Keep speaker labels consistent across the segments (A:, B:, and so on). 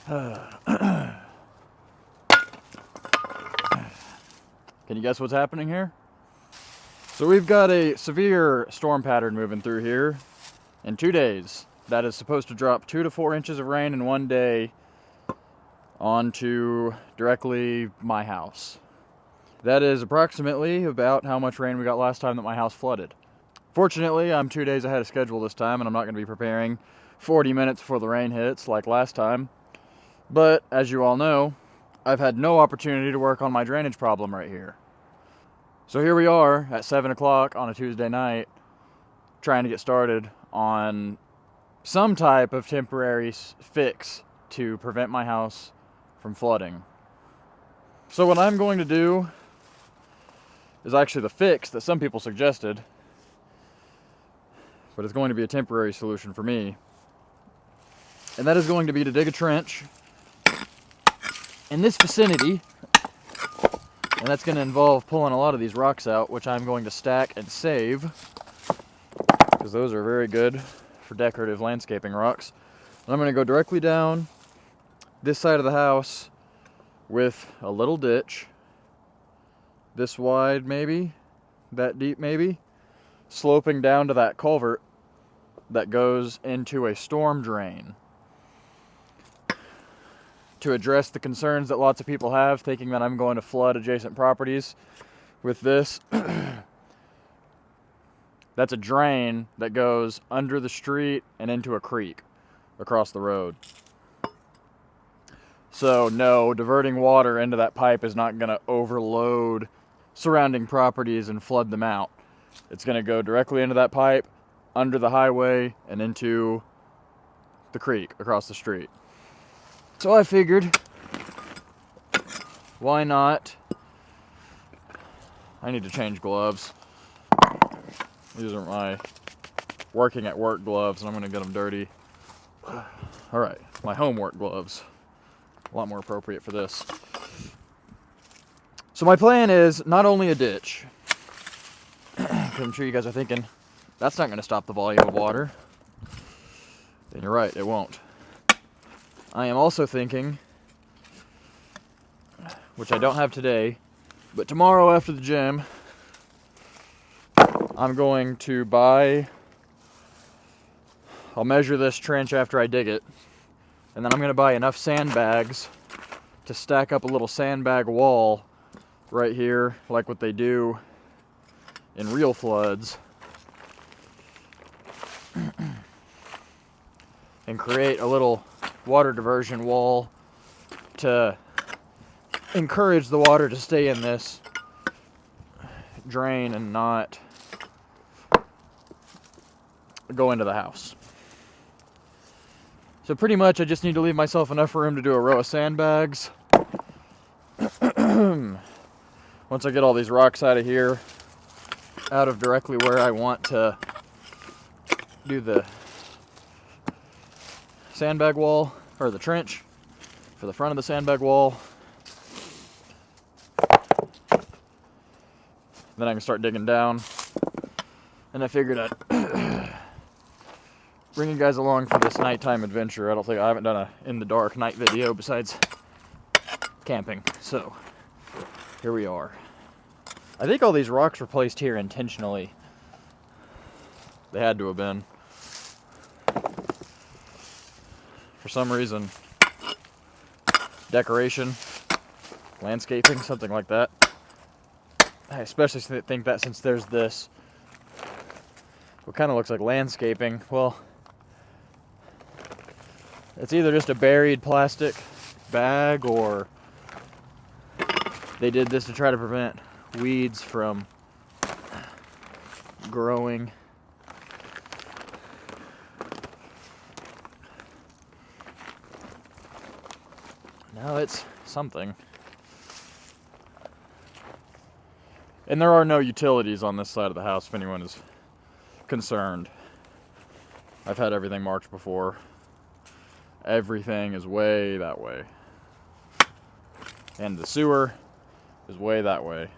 A: Can you guess what's happening here? So we've got a severe storm pattern moving through here in 2 days. That is supposed to drop 2 to 4 inches of rain in one day onto directly my house. That is approximately about how much rain we got last time that my house flooded. Fortunately, I'm 2 days ahead of schedule this time, and I'm not going to be preparing 40 minutes before the rain hits like last time. But, as you all know, I've had no opportunity to work on my drainage problem right here. So here we are at 7 o'clock on a Tuesday night, trying to get started on some type of temporary fix to prevent my house from flooding. So what I'm going to do is actually the fix that some people suggested, but it's going to be a temporary solution for me. And that is going to be to dig a trench in this vicinity, and that's going to involve pulling a lot of these rocks out, which I'm going to stack and save, because those are very good for decorative landscaping rocks. And I'm going to go directly down this side of the house with a little ditch, this wide maybe, that deep maybe, sloping down to that culvert that goes into a storm drain, to address the concerns that lots of people have, thinking that I'm going to flood adjacent properties with this. That's a drain that goes under the street and into a creek across the road. So no, diverting water into that pipe is not going to overload surrounding properties and flood them out. It's going to go directly into that pipe, under the highway, and into the creek across the street. So I figured, why not? I need to change gloves. These are my working at work gloves, and I'm going to get them dirty. Alright, my homework gloves. A lot more appropriate for this. So my plan is not only a ditch, because I'm sure you guys are thinking, that's not going to stop the volume of water. And you're right, it won't. I am also thinking, which I don't have today, but tomorrow after the gym, I'm going to I'll measure this trench after I dig it, and then I'm going to buy enough sandbags to stack up a little sandbag wall right here, like what they do in real floods, and create a little water diversion wall to encourage the water to stay in this drain and not go into the house. So pretty much I just need to leave myself enough room to do a row of sandbags. Once I get all these rocks out of here, out of directly where I want to do the sandbag wall, or the trench for the front of the sandbag wall, then I can start digging down. And I figured I'd bring you guys along for this nighttime adventure. I haven't done a in the dark night video besides camping, so here we are. I think all these rocks were placed here intentionally. They had to have been. For some reason. Decoration, landscaping, something like that. I especially think that since there's this, what kind of looks like landscaping, well, it's either just a buried plastic bag or they did this to try to prevent weeds from growing. No, it's something. And there are no utilities on this side of the house if anyone is concerned. I've had everything marked before. Everything is way that way. And the sewer is way that way.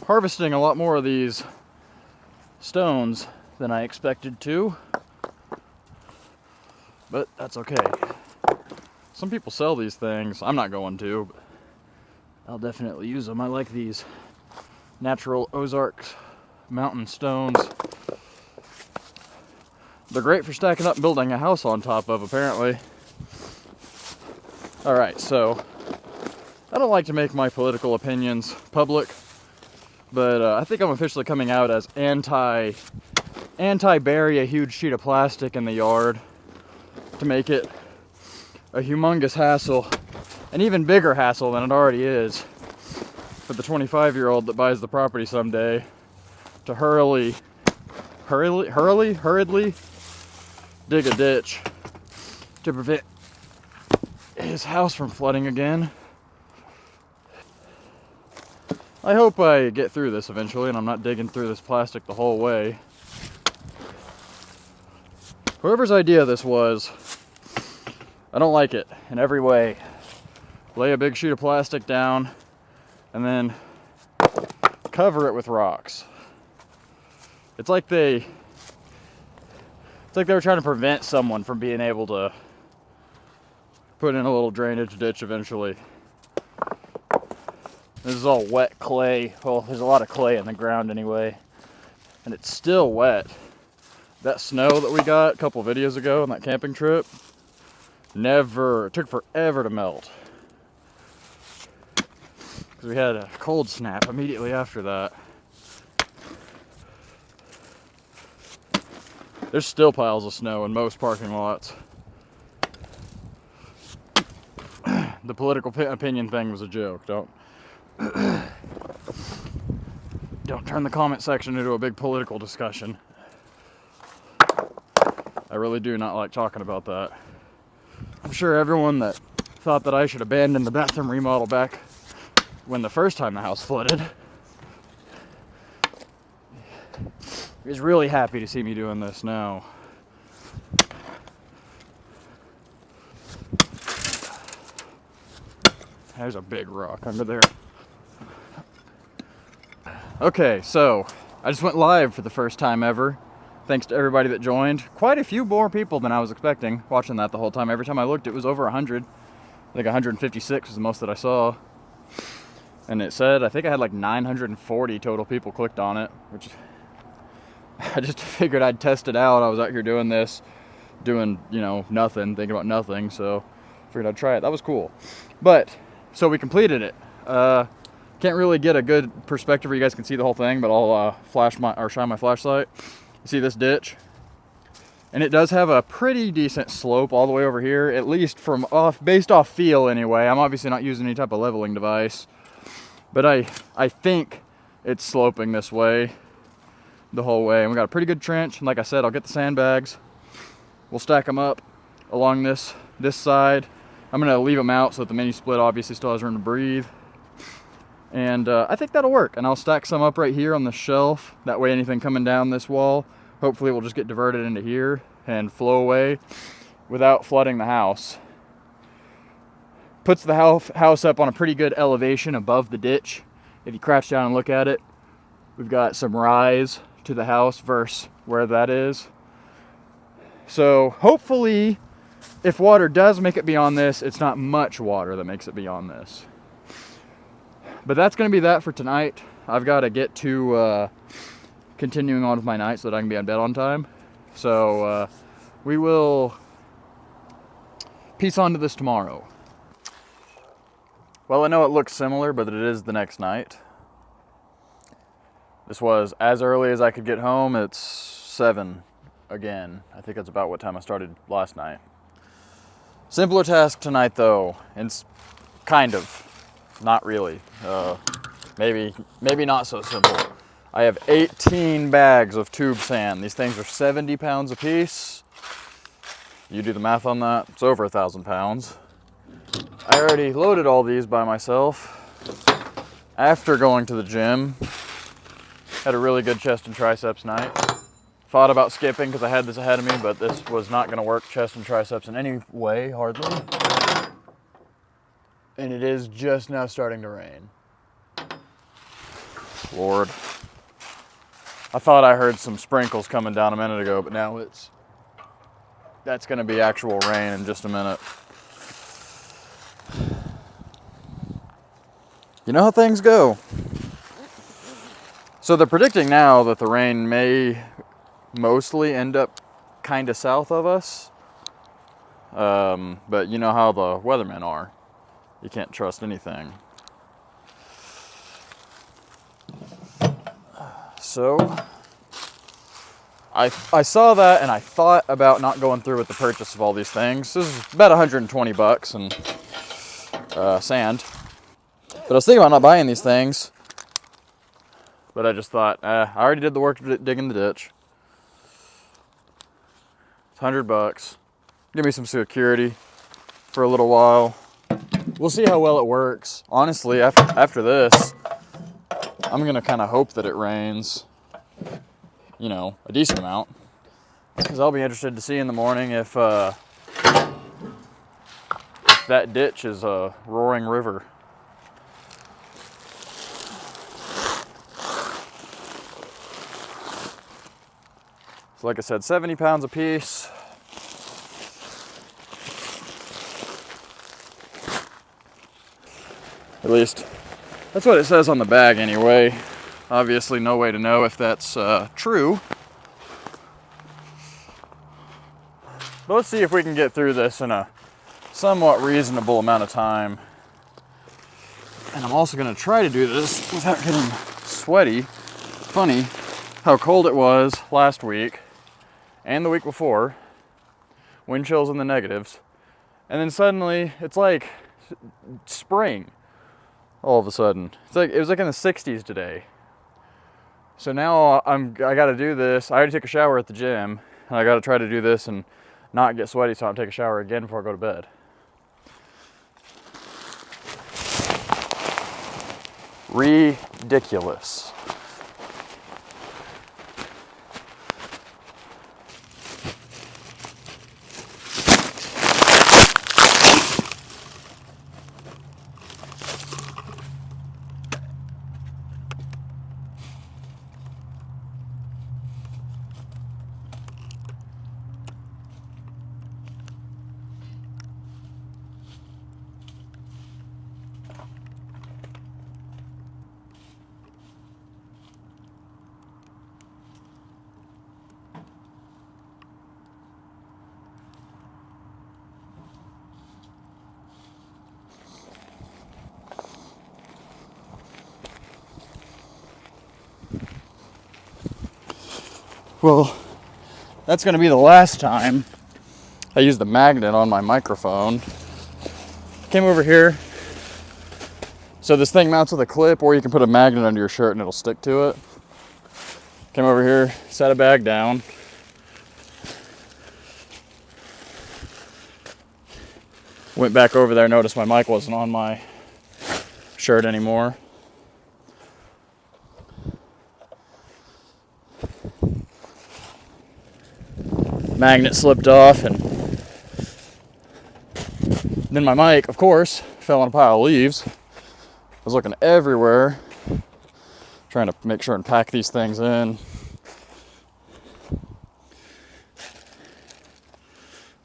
A: Harvesting a lot more of these stones than I expected to, but that's okay. Some people sell these things. I'm not going to, but I'll definitely use them. I like these natural Ozarks mountain stones. They're great for stacking up and building a house on top of, apparently. All right, so I don't like to make my political opinions public, but I think I'm officially coming out as anti-bury a huge sheet of plastic in the yard to make it a humongous hassle, an even bigger hassle than it already is for the 25-year-old that buys the property someday to hurriedly dig a ditch to prevent his house from flooding again. I hope I get through this eventually and I'm not digging through this plastic the whole way. Whoever's idea this was, I don't like it in every way. Lay a big sheet of plastic down and then cover it with rocks. It's like they were trying to prevent someone from being able to put in a little drainage ditch eventually. This is all wet clay. Well, there's a lot of clay in the ground anyway, and it's still wet. That snow that we got a couple videos ago on that camping trip, it took forever to melt. Because we had a cold snap immediately after that. There's still piles of snow in most parking lots. The political opinion thing was a joke. Don't turn the comment section into a big political discussion. I really do not like talking about that. I'm sure everyone that thought that I should abandon the bathroom remodel back when the first time the house flooded is really happy to see me doing this now. There's a big rock under there. Okay, so I just went live for the first time ever. Thanks to everybody that joined. Quite a few more people than I was expecting watching that the whole time. Every time I looked, it was over 100. I think 156 was the most that I saw. And it said, I think I had like 940 total people clicked on it, which I just figured I'd test it out. I was out here doing this, nothing, thinking about nothing, so figured I'd try it. That was cool. But, so we completed it. Can't really get a good perspective where you guys can see the whole thing, but I'll shine my flashlight. You see this ditch? And it does have a pretty decent slope all the way over here, at least based off feel anyway. I'm obviously not using any type of leveling device, but I think it's sloping this way the whole way. And we got a pretty good trench. And like I said, I'll get the sandbags. We'll stack them up along this side. I'm gonna leave them out so that the mini split obviously still has room to breathe. And I think that'll work. And I'll stack some up right here on the shelf. That way anything coming down this wall, hopefully will just get diverted into here and flow away without flooding the house. Puts the house up on a pretty good elevation above the ditch. If you crouch down and look at it, we've got some rise to the house versus where that is. So hopefully, if water does make it beyond this, it's not much water that makes it beyond this. But that's going to be that for tonight. I've got to get to continuing on with my night so that I can be in bed on time. So we will piece onto this tomorrow. Well, I know it looks similar, but it is the next night. This was as early as I could get home. It's 7 again. I think that's about what time I started last night. Simpler task tonight though, and kind of. Not really. Maybe not so simple. I have 18 bags of tube sand. These things are 70 pounds a piece. You do the math on that. It's over 1,000 pounds. I already loaded all these by myself after going to the gym. Had a really good chest and triceps night. Thought about skipping because I had this ahead of me, but this was not going to work chest and triceps in any way, hardly. And it is just now starting to rain. Lord. I thought I heard some sprinkles coming down a minute ago, but now that's gonna be actual rain in just a minute. You know how things go. So they're predicting now that the rain may mostly end up kind of south of us. But you know how the weathermen are. You can't trust anything. So I saw that and I thought about not going through with the purchase of all these things. This is about 120 bucks and sand. But I was thinking about not buying these things. But I just thought, I already did the work digging the ditch. It's 100 bucks. Give me some security for a little while. We'll see how well it works. Honestly, after this, I'm gonna kind of hope that it rains, you know, a decent amount. Because I'll be interested to see in the morning if that ditch is a roaring river. So like I said, 70 pounds a piece. At least, that's what it says on the bag anyway. Obviously, no way to know if that's true. But let's see if we can get through this in a somewhat reasonable amount of time. And I'm also going to try to do this without getting sweaty. Funny how cold it was last week and the week before. Wind chills in the negatives. And then suddenly, it's like spring. All of a sudden. It was like in the 60s today. So now I got to do this. I already took a shower at the gym. And I got to try to do this and not get sweaty, so I'll take a shower again before I go to bed. Ridiculous. Well, that's going to be the last time I use the magnet on my microphone. Came over here. So this thing mounts with a clip, or you can put a magnet under your shirt and it'll stick to it. Came over here, set a bag down. Went back over there, noticed my mic wasn't on my shirt anymore. Magnet slipped off, and then my mic, of course, fell on a pile of leaves. I was looking everywhere, trying to make sure and pack these things in.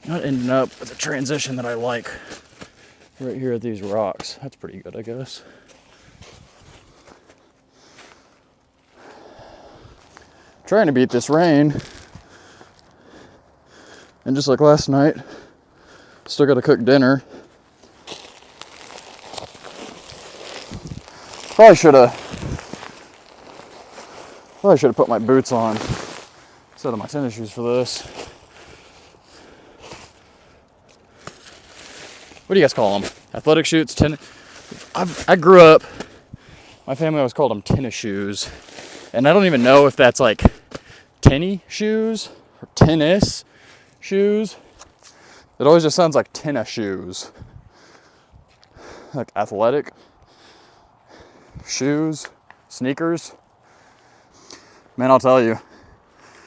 A: Not ending up with a transition that I like right here at these rocks. That's pretty good, I guess. Trying to beat this rain. And just like last night, still got to cook dinner. Probably should have put my boots on instead of my tennis shoes for this. What do you guys call them? Athletic shoes? I grew up, my family always called them tennis shoes. And I don't even know if that's like tenny shoes or tennis shoes. It always just sounds like tennis shoes. Like athletic shoes, sneakers. Man, I'll tell you,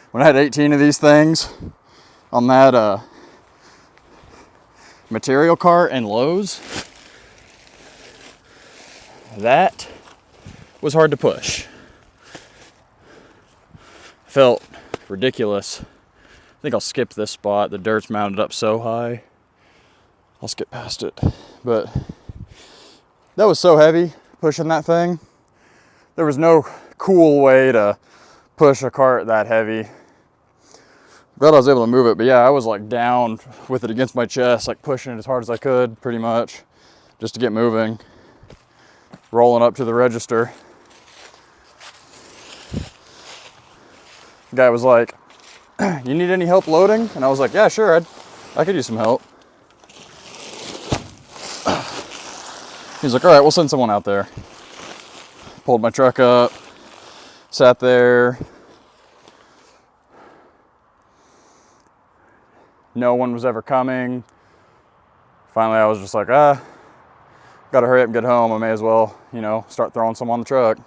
A: when I had 18 of these things on that material cart in Lowe's, that was hard to push. felt ridiculous. I think I'll skip this spot. The dirt's mounted up so high. I'll skip past it. But that was so heavy, pushing that thing. There was no cool way to push a cart that heavy. But I was able to move it. But yeah, I was like down with it against my chest, like pushing it as hard as I could, pretty much, just to get moving. Rolling up to the register. The guy was like, "You need any help loading?" And I was like, "Yeah, sure, I could use some help." He's like, "All right, we'll send someone out there." Pulled my truck up, sat there. No one was ever coming. Finally, I was just like, gotta hurry up and get home. I may as well, start throwing some on the truck.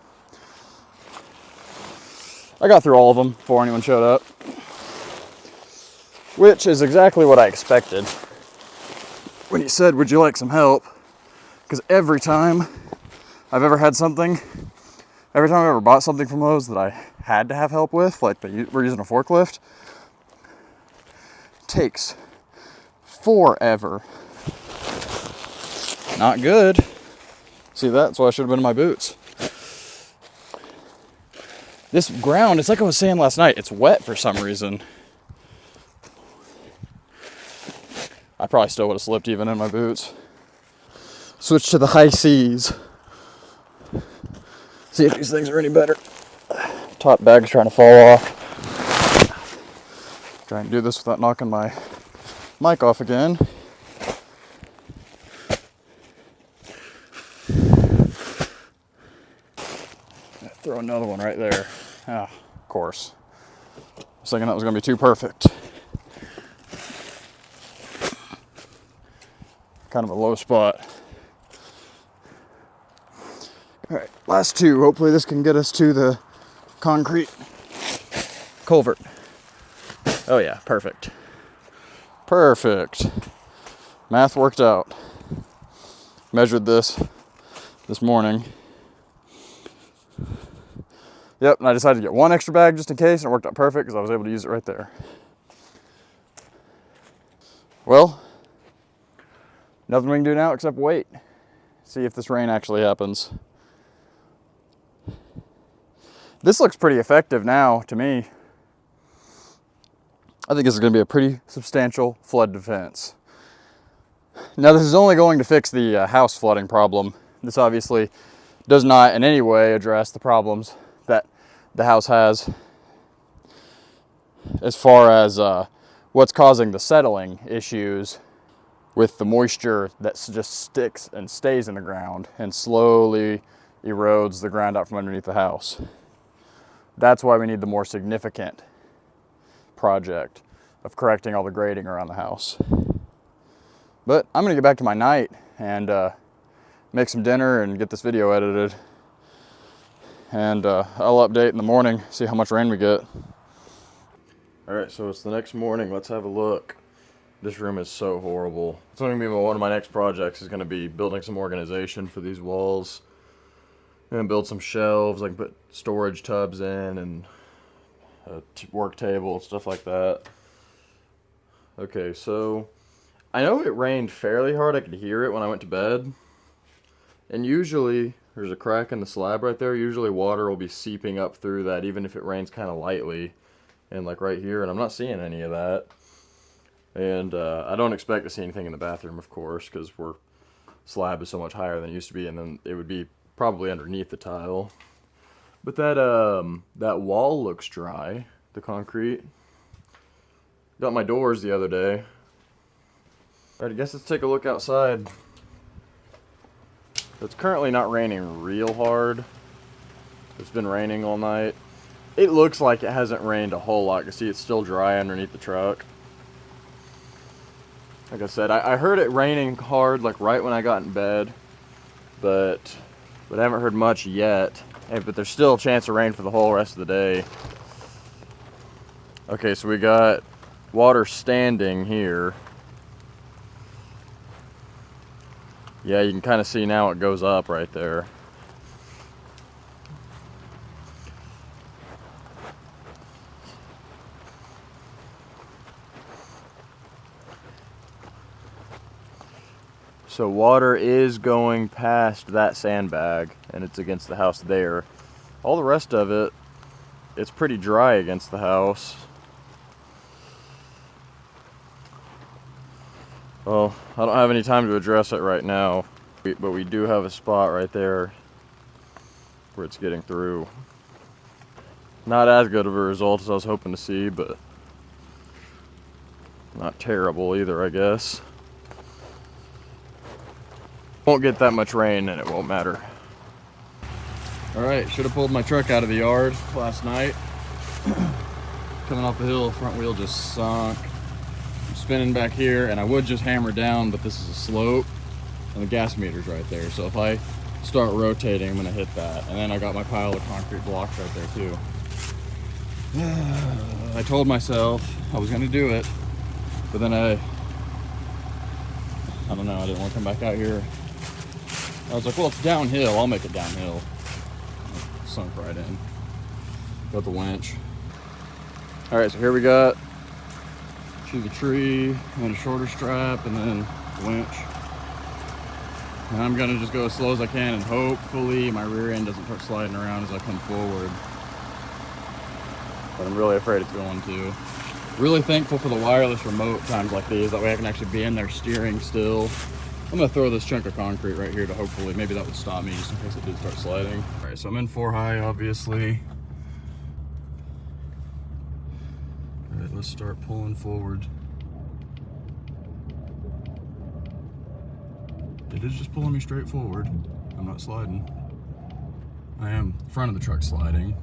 A: I got through all of them before anyone showed up, which is exactly what I expected when he said, "Would you like some help?" Because every time I've ever bought something from Lowe's that I had to have help with, like we're using a forklift, it takes forever. Not good. See that? That's why I should have been in my boots. This ground, it's like I was saying last night, it's wet for some reason. I probably still would have slipped even in my boots. Switch to the high seas. See if these things are any better. Top bag's trying to fall off. Trying to do this without knocking my mic off again. Throw another one right there. Ah, of course. I was thinking that was going to be too perfect. Kind of a low spot. All right, last two. Hopefully this can get us to the concrete culvert. Oh yeah, perfect. Perfect. Math worked out. Measured this morning. Yep, and I decided to get one extra bag just in case, and it worked out perfect because I was able to use it right there. Well, nothing we can do now except wait. See if this rain actually happens. This looks pretty effective now to me. I think this is going to be a pretty substantial flood defense. Now this is only going to fix the house flooding problem. This obviously does not in any way address the problems that the house has as far as what's causing the settling issues with the moisture that just sticks and stays in the ground and slowly erodes the ground out from underneath the house. That's why we need the more significant project of correcting all the grading around the house. But I'm gonna get back to my night and make some dinner and get this video edited. And I'll update in the morning, see how much rain we get. All right, so it's the next morning. Let's have a look. This room is so horrible. It's going to be one of my next projects is going to be building some organization for these walls. I'm going to build some shelves, like put storage tubs in and a work table, stuff like that. Okay, so I know it rained fairly hard. I could hear it when I went to bed. And usually, there's a crack in the slab right there. Usually water will be seeping up through that, even if it rains kind of lightly. And like right here, and I'm not seeing any of that. And I don't expect to see anything in the bathroom, of course, because our slab is so much higher than it used to be, and then it would be probably underneath the tile. But that wall looks dry, the concrete. Got my doors the other day. Alright, I guess let's take a look outside. It's currently not raining real hard. It's been raining all night. It looks like it hasn't rained a whole lot. You can see it's still dry underneath the truck. Like I said, I heard it raining hard like right when I got in bed, but I haven't heard much yet. Hey, but there's still a chance of rain for the whole rest of the day. Okay, so we got water standing here. Yeah, you can kind of see now it goes up right there. So water is going past that sandbag, and it's against the house there. All the rest of it, it's pretty dry against the house. Well, I don't have any time to address it right now, but we do have a spot right there where it's getting through. Not as good of a result as I was hoping to see, but not terrible either, I guess. Won't get that much rain and it won't matter. Alright, should have pulled my truck out of the yard last night. Coming off the hill, front wheel just sunk. I'm spinning back here, and I would just hammer down, but this is a slope and the gas meter's right there. So if I start rotating, I'm gonna hit that. And then I got my pile of concrete blocks right there too. I told myself I was gonna do it, but then I don't know, I didn't want to come back out here. I was like, well, it's downhill, I'll make it downhill. Sunk right in. Got the winch. Alright, so here we got to the tree, and then a shorter strap, and then the winch. And I'm gonna just go as slow as I can, and hopefully my rear end doesn't start sliding around as I come forward. But I'm really afraid it's going to. Really thankful for the wireless remote times like these, that way I can actually be in there steering still. I'm gonna throw this chunk of concrete right here to hopefully, maybe that would stop me just in case it did start sliding. All right, so I'm in 4 high, obviously. All right, let's start pulling forward. It is just pulling me straight forward. I'm not sliding. I am front of the truck sliding,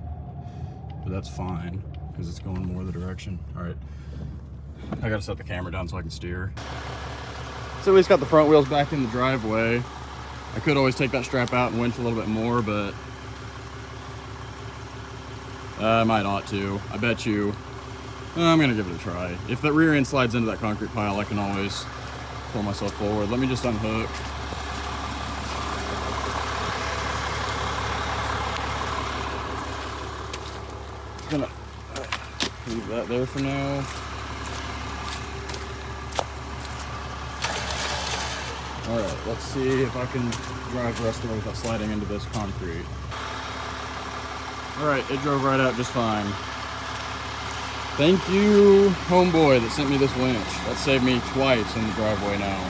A: but that's fine because it's going more the direction. All right, I gotta set the camera down so I can steer. So at least got the front wheels back in the driveway. I could always take that strap out and winch a little bit more, but I might ought to. I bet you. I'm gonna give it a try. If that rear end slides into that concrete pile, I can always pull myself forward. Let me just unhook. Gonna leave that there for now. Alright, let's see if I can drive the rest of the way without sliding into this concrete. Alright, it drove right out just fine. Thank you, homeboy, that sent me this winch. That saved me twice in the driveway now.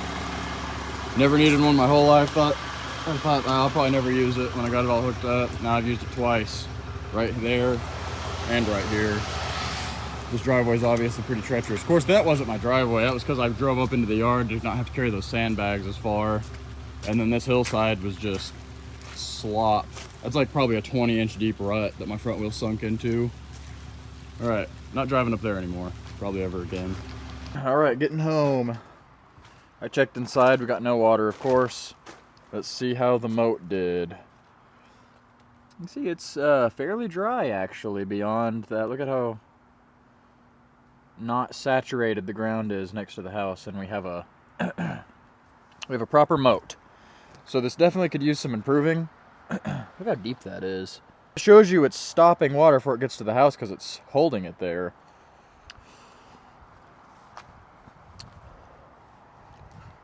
A: Never needed one my whole life. I thought I'll probably never use it when I got it all hooked up. Now I've used it twice. Right there and right here. This driveway is obviously pretty treacherous. Of course, that wasn't my driveway. That was because I drove up into the yard, did not have to carry those sandbags as far. And then this hillside was just slop. That's like probably a 20-inch deep rut that my front wheel sunk into. All right, not driving up there anymore. Probably ever again. All right, getting home. I checked inside. We got no water, of course. Let's see how the moat did. You can see it's fairly dry, actually, beyond that. Look at how not saturated the ground is next to the house, and we have a we have a proper moat. So this definitely could use some improving. Look how deep that is. It shows you it's stopping water before it gets to the house because it's holding it there.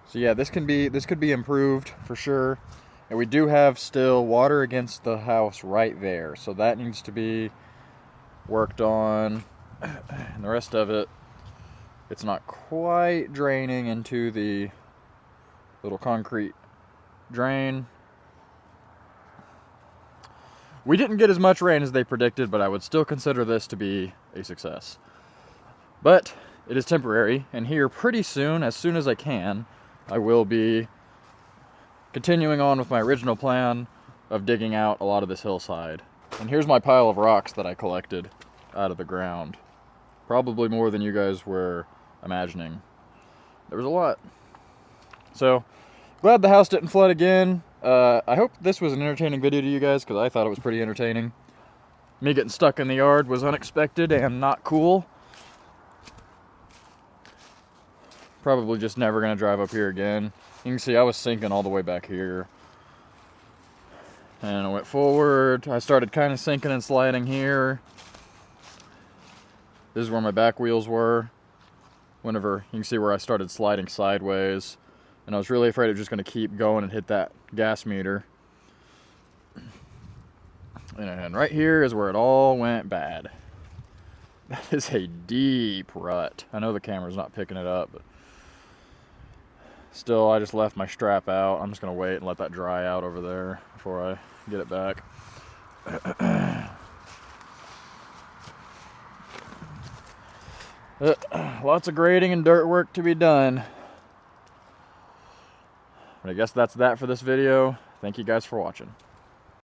A: So yeah, this could be improved for sure. And we do have still water against the house right there, so that needs to be worked on. And the rest of it, it's not quite draining into the little concrete drain. We didn't get as much rain as they predicted, but I would still consider this to be a success. But it is temporary, and here pretty soon, as soon as I can, I will be continuing on with my original plan of digging out a lot of this hillside. And here's my pile of rocks that I collected out of the ground. Probably more than you guys were imagining. There was a lot. So, glad the house didn't flood again. I hope this was an entertaining video to you guys, because I thought it was pretty entertaining. Me getting stuck in the yard was unexpected and not cool. Probably just never going to drive up here again. You can see I was sinking all the way back here. And I went forward. I started kind of sinking and sliding here. This is where my back wheels were. Whenever you can see where I started sliding sideways. and I was really afraid it was just going to keep going and hit that gas meter. And right here is where it all went bad. That is a deep rut. I know the camera's not picking it up, but still, I just left my strap out. I'm just going to wait and let that dry out over there before I get it back. Lots of grading and dirt work to be done. But I guess that's that for this video. Thank you guys for watching.